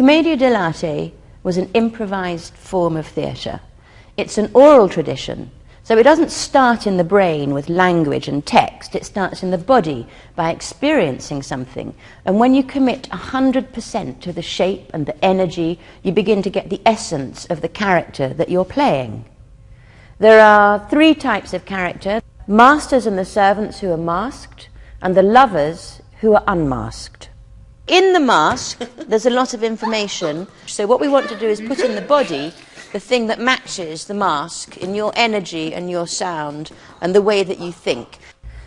Commedia dell'arte was an improvised form of theatre. It's an oral tradition, so it doesn't start in the brain with language and text. It starts in the body by experiencing something. And when you commit 100% to the shape and the energy, you begin to get the essence of the character that you're playing. There are three types of character: masters and the servants who are masked, and the lovers who are unmasked. In the mask, there's a lot of information. So what we want to do is put in the body the thing that matches the mask in your energy and your sound and the way that you think.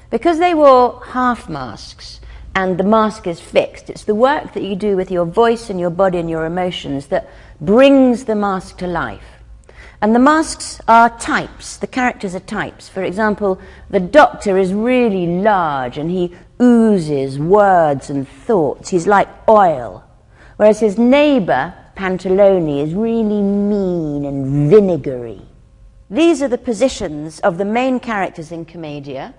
Because they wore half masks and the mask is fixed, it's the work that you do with your voice and your body and your emotions that brings the mask to life. And the masks are types, the characters are types. For example, the doctor is really large and he oozes words and thoughts. He's like oil. Whereas his neighbour, Pantalone, is really mean and vinegary. These are the positions of the main characters in Commedia.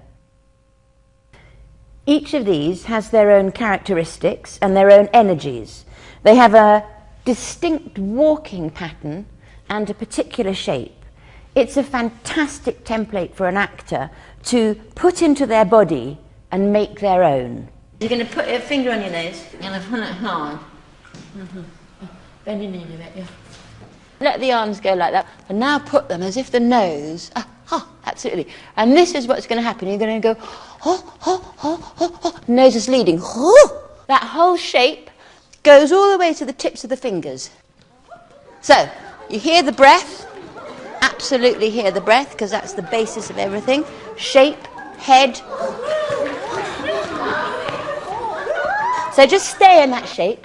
Each of these has their own characteristics and their own energies. They have a distinct walking pattern and a particular shape. It's a fantastic template for an actor to put into their body and make their own. You're going to put your finger on your nose and pull it hard. Bend your knee a bit, yeah. Let the arms go like that, and now put them as if the nose, absolutely. And this is what's going to happen. You're going to go, nose is leading. That whole shape goes all the way to the tips of the fingers. So, you hear the breath, absolutely hear the breath, because that's the basis of everything. Shape, head. So just stay in that shape,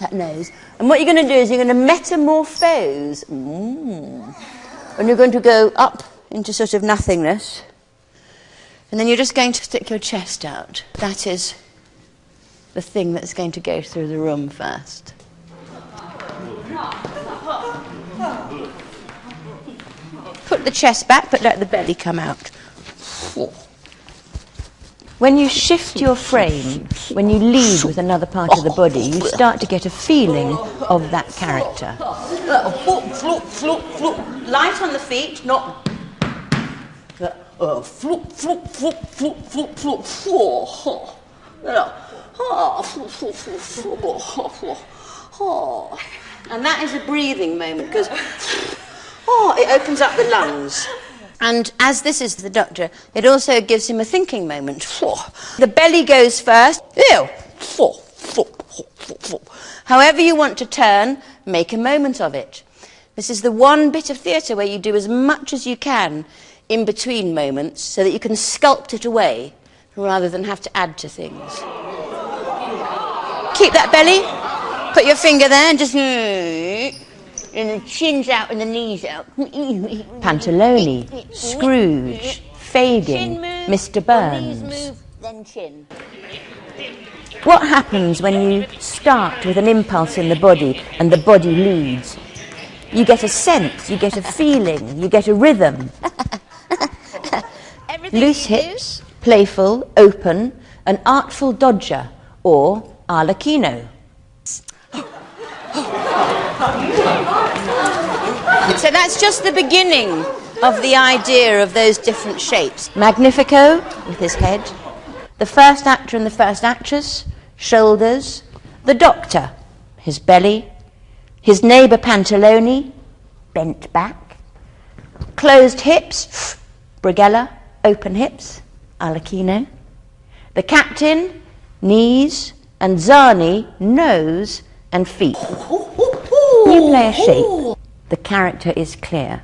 that nose. And what you're going to do is you're going to metamorphose. And you're going to go up into sort of nothingness. And then you're just going to stick your chest out. That is the thing that's going to go through the room first. Put the chest back, but let the belly come out. When you shift your frame, when you lead with another part of the body, you start to get a feeling of that character. Light on the feet, not... And that is a breathing moment, because it opens up the lungs. And as this is the doctor, it also gives him a thinking moment. The belly goes first. However you want to turn, make a moment of it. This is the one bit of theatre where you do as much as you can in between moments so that you can sculpt it away rather than have to add to things. Keep that belly. Put your finger there and just... And the chin's out and the knees out. Pantalone, Scrooge, Fagin, Mr. Burns. Move, then chin. What happens when you start with an impulse in the body and the body leads? You get a sense, you get a feeling, you get a rhythm. Loose hips, playful, open, an artful dodger, or arlecchino. So that's just the beginning of the idea of those different shapes. Magnifico, with his head. The first actor and the first actress, shoulders. The doctor, his belly. His neighbour Pantalone, bent back. Closed hips, Brigella, open hips, arlecchino. The captain, knees. And Zani, nose and feet. You play a shape. The character is clear.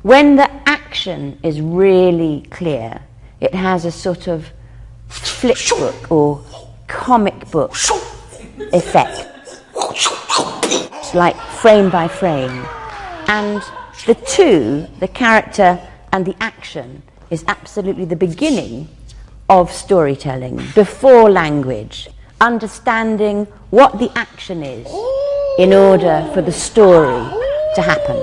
When the action is really clear, it has a sort of flip book or comic book effect. It's like frame by frame. And the two, the character and the action, is absolutely the beginning of storytelling, before language, understanding what the action is in order for the story to happen.